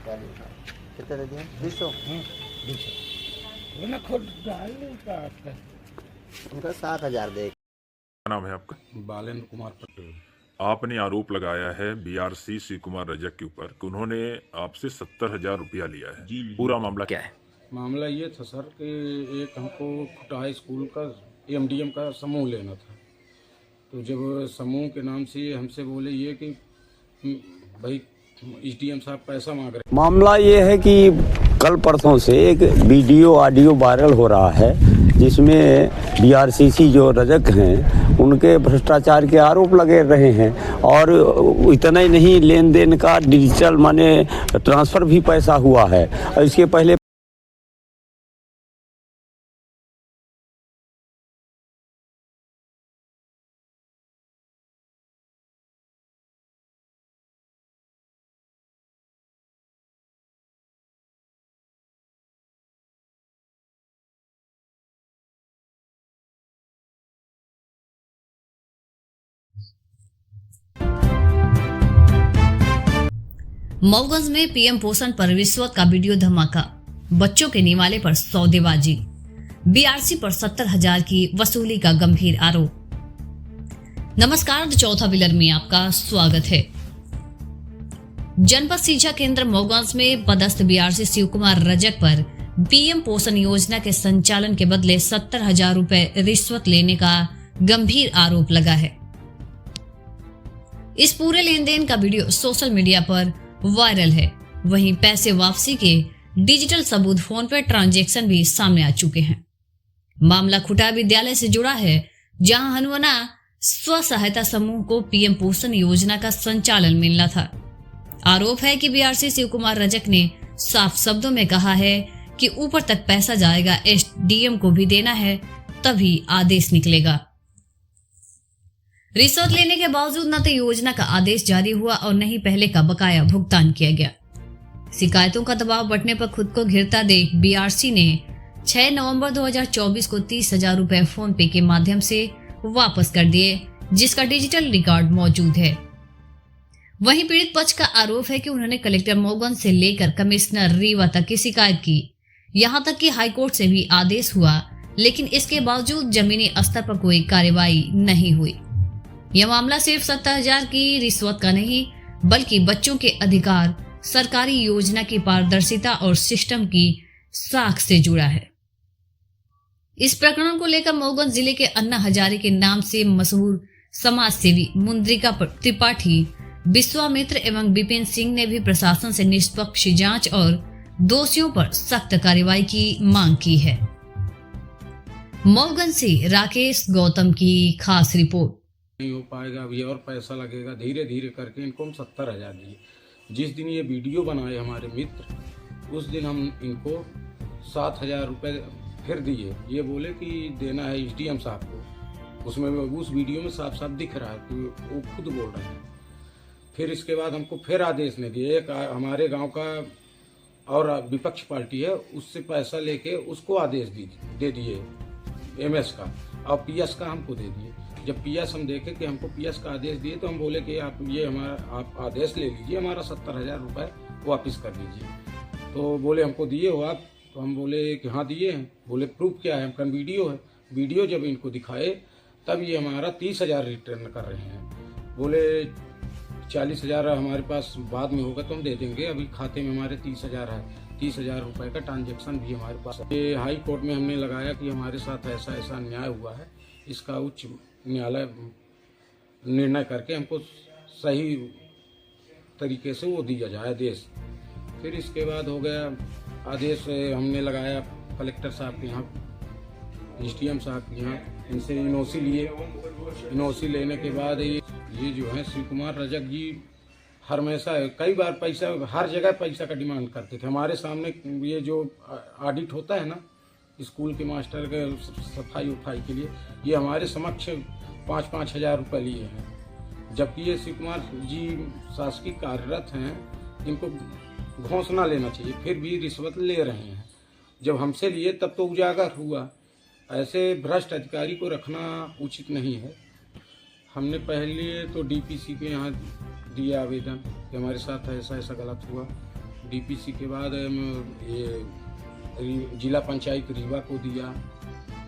कितने दे दिए? 200। 200 ना खुद डाल का उनका 7,000 दे। क्या नाम है आपका? बालेंद्र कुमार पटेल। आपने आरोप लगाया है बीआरसी शिव कुमार रजक के ऊपर कि उन्होंने आपसे 70,000 रुपया लिया है। जी। पूरा मामला क्या है? मामला ये था सर कि एक हमको खुटाई स्कूल का एमडीएम का समूह लेना था। तो जब समूह के नाम से हमसे बोले ये कि भाई एसडीएम साहब पैसा मांग रहे। मामला ये है कि कल परसों से एक वीडियो ऑडियो वायरल हो रहा है जिसमें बीआरसीसी जो रजक हैं उनके भ्रष्टाचार के आरोप लगे रहे हैं और इतना ही नहीं, लेन देन का डिजिटल माने ट्रांसफ़र भी पैसा हुआ है। और इसके पहले मऊगंज में पीएम पोषण पर रिश्वत का वीडियो धमाका, बच्चों के निवाले पर सौदेबाजी, बीआरसी पर 70,000 की वसूली का गंभीर आरोप। नमस्कार, चौथा पिलर में आपका स्वागत है। जनपद शिक्षा केंद्र मऊगंज में पदस्थ बीआरसी शिव कुमार रजक पर पीएम पोषण योजना के संचालन के बदले 70,000 रुपए रिश्वत लेने का गंभीर आरोप लगा है। इस पूरे लेन देन का वीडियो सोशल मीडिया पर वायरल है। वहीं पैसे वापसी के डिजिटल सबूत फोन पे ट्रांजैक्शन भी सामने आ चुके हैं। मामला खुटा विद्यालय से जुड़ा है, जहां हनुमाना स्व सहायता समूह को पीएम पोषण योजना का संचालन मिलना था। आरोप है कि बीआरसी शिव कुमार रजक ने साफ शब्दों में कहा है कि ऊपर तक पैसा जाएगा, एसडीएम को भी देना है, तभी आदेश निकलेगा। रिश्वत लेने के बावजूद न तो योजना का आदेश जारी हुआ और न ही पहले का बकाया भुगतान किया गया। शिकायतों का दबाव बढ़ने पर खुद को घिरता देख बीआरसी ने 6 नवंबर 2024 को 30,000 रुपए फोन पे के माध्यम से वापस कर दिए, जिसका डिजिटल रिकॉर्ड मौजूद है। वहीं पीड़ित पक्ष का आरोप है कि उन्होंने कलेक्टर मऊगंज से लेकर कमिश्नर रीवा तक की शिकायत की, यहां तक कि हाईकोर्ट से भी आदेश हुआ, लेकिन इसके बावजूद जमीनी स्तर पर कोई कार्रवाई नहीं हुई। यह मामला सिर्फ 70,000 की रिश्वत का नहीं, बल्कि बच्चों के अधिकार, सरकारी योजना की पारदर्शिता और सिस्टम की साख से जुड़ा है। इस प्रकरण को लेकर मऊगंज जिले के अन्ना हजारे के नाम से मशहूर समाज सेवी मुंद्रिका त्रिपाठी, विश्वामित्र एवं विपिन सिंह ने भी प्रशासन से निष्पक्ष जांच और दोषियों पर सख्त कार्रवाई की मांग की है। मऊगंज से राकेश गौतम की खास रिपोर्ट। नहीं हो पाएगा, अभी और पैसा लगेगा, धीरे धीरे करके इनको हम 70,000 दिए। जिस दिन ये वीडियो बनाए हमारे मित्र, उस दिन हम इनको 7,000 रुपये फिर दिए। ये बोले कि देना है एसडीएम साहब को। उसमें उस वीडियो में साफ साफ दिख रहा है कि वो खुद बोल रहे हैं। फिर इसके बाद हमको फिर आदेश नहीं दिए। एक हमारे गांव का और विपक्ष पार्टी है, उससे पैसा लेके उसको आदेश दे दिए एमएस का, और पीएस का हमको दे दिए। जब पीएस हम देखे कि हमको पीएस का आदेश दिए, तो हम बोले कि आप ये आप आदेश ले लीजिए, हमारा 70,000 रुपये वापस कर दीजिए। तो बोले हमको दिए हो आप? तो हम बोले कि हाँ दिए हैं। बोले प्रूफ क्या है? हम कहा वीडियो है। वीडियो जब इनको दिखाए तब ये हमारा 30,000 रिटर्न कर रहे हैं। बोले 40,000 हमारे पास बाद में होगा तो हम दे देंगे, अभी खाते में हमारे 30,000 है। 30,000 रुपये का ट्रांजेक्शन भी हमारे पास है। ये हाई कोर्ट में हमने लगाया कि हमारे साथ ऐसा ऐसा अन्याय हुआ है, इसका उच्च न्यायालय निर्णय करके हमको सही तरीके से वो दिया जाए आदेश। फिर इसके बाद हो गया आदेश हमने लगाया कलेक्टर साहब के यहाँ, एसडीएम साहब के यहाँ, इनसे एनओसी लिए। एनओसी लेने के बाद ये जो है शिव कुमार रजक जी हमेशा कई बार पैसा, हर जगह पैसा का डिमांड करते थे। हमारे सामने ये जो ऑडिट होता है ना स्कूल के मास्टर के सफाई उफाई के लिए, ये हमारे समक्ष 5-5 हज़ार रुपये लिए हैं। जबकि ये शिव कुमार जी शासकीय कार्यरत हैं, इनको घोषणा लेना चाहिए, फिर भी रिश्वत ले रहे हैं। जब हमसे लिए तब तो उजागर हुआ। ऐसे भ्रष्ट अधिकारी को रखना उचित नहीं है। हमने पहले तो डीपीसी के यहाँ दिया आवेदन कि हमारे साथ ऐसा ऐसा गलत हुआ। डीपीसी के बाद ये जिला पंचायत रीवा को दिया।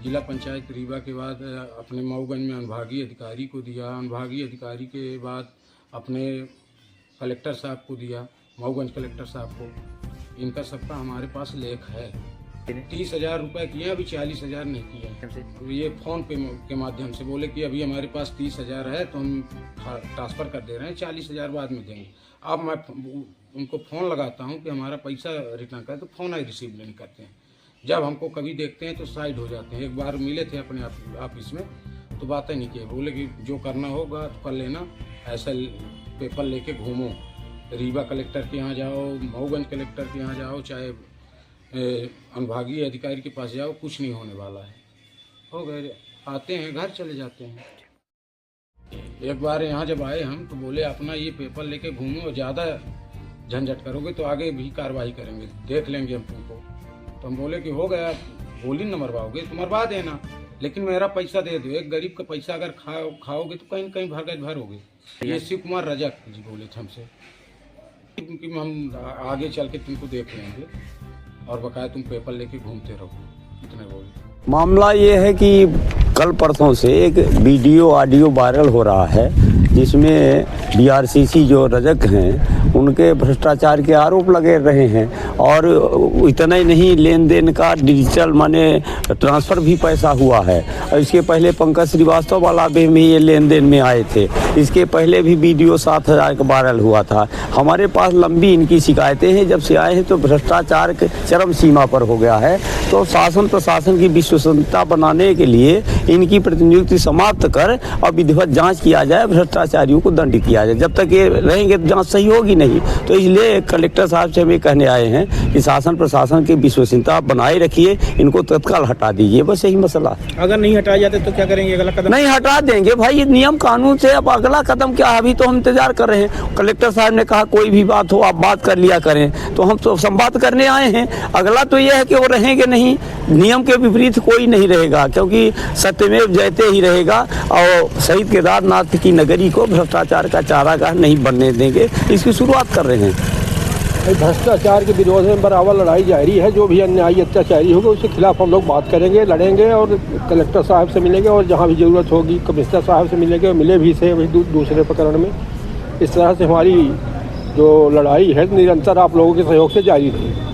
जिला पंचायत रीवा के बाद अपने मऊगंज में अनुभागीय अधिकारी को दिया। अनुभागीय अधिकारी के बाद अपने कलेक्टर साहब को दिया, मऊगंज कलेक्टर साहब को। इनका सबका हमारे पास लेख है। 30,000 रुपये किए, अभी 40,000 नहीं किए। ये फ़ोन पे के माध्यम से बोले कि अभी हमारे पास 30,000 है तो हम ट्रांसफ़र कर दे रहे हैं, 40,000 बाद में देंगे। अब मैं उनको फ़ोन लगाता हूँ कि हमारा पैसा रिटर्न कर, तो फ़ोन ही रिसीव नहीं करते हैं। जब हमको कभी देखते हैं तो साइड हो जाते हैं। एक बार मिले थे अपने ऑफिस में तो बातें नहीं की, बोले कि जो करना होगा तो कर लेना, ऐसा पेपर लेके घूमो, रीवा कलेक्टर के यहाँ जाओ, मऊगंज कलेक्टर के यहाँ जाओ, चाहे अनुभागीय अधिकारी के पास जाओ, कुछ नहीं होने वाला है। हो गए, आते हैं घर चले जाते हैं। एक बार यहाँ जब आए हम तो बोले अपना ये पेपर लेके घूमो, ज़्यादा झंझट करोगे तो आगे भी कार्रवाई करेंगे, देख लेंगे हम तुमको। तो हम बोले कि हो गया, गोली न मरवाओगे तो मरवा देना, लेकिन मेरा पैसा दे दो। एक गरीब का पैसा अगर खाओगे तो कहीं न कहीं भरोगे। ये शिव कुमार रजक जी बोले थे हमसे, क्योंकि हम आगे चल के तुमको देख लेंगे और बकाया तुम पेपर लेके घूमते रहो, इतने बोले। मामला ये है कि कल परसों से एक वीडियो ऑडियो वायरल हो रहा है जिसमें बीआरसीसी जो रजक हैं उनके भ्रष्टाचार के आरोप लगे रहे हैं। और इतना ही नहीं, लेन देन का डिजिटल माने ट्रांसफ़र भी पैसा हुआ है। और इसके पहले पंकज श्रीवास्तव वाला भी ये लेन देन में आए थे। इसके पहले भी वीडियो 7,000 का वायरल हुआ था। हमारे पास लंबी इनकी शिकायतें हैं। जब से आए हैं तो भ्रष्टाचार के चरम सीमा पर हो गया है। तो शासन प्रशासन की विश्वसनीयता बनाने के लिए इनकी प्रतिनियुक्ति समाप्त कर और विधिवत जाँच किया जाए, भ्रष्टाचारियों को दंडित किया जाए। जब तक ये रहेंगे तो जाँच सही होगी नहीं। तो इसलिए कलेक्टर साहब से हम ये कहने आए हैं कि शासन प्रशासन की विश्वसनीयता बनाए रखिए, इनको तत्काल हटा दीजिए, बस यही मसला। अगर नहीं हटाए जाते तो क्या करेंगे? अगला कदम नहीं हटा देंगे भाई, ये नियम कानून से। अब अगला कदम क्या है, अभी तो हम इंतजार कर रहे हैं। कलेक्टर साहब ने कहा कोई भी बात हो आप बात कर लिया करें, तो हम तो संवाद करने आए हैं। अगला तो ये है कि वो रहेंगे नहीं, नियम के विपरीत कोई नहीं रहेगा, क्योंकि सत्यमेव जयते ही रहेगा। और शहीद केदारनाथ की नगरी को भ्रष्टाचार का चारागाह नहीं बनने देंगे, इसकी शुरुआत कर रहे हैं। भ्रष्टाचार के विरोध में बराबर लड़ाई जारी है। जो भी अन्यायी अत्याचारी होगा उसके खिलाफ हम लोग बात करेंगे, लड़ेंगे और कलेक्टर साहब से मिलेंगे और जहाँ भी ज़रूरत होगी कमिश्नर साहब से मिलेंगे, मिले भी से वही दूसरे प्रकरण में। इस तरह से हमारी जो लड़ाई है निरंतर आप लोगों के सहयोग से जारी रहेगी।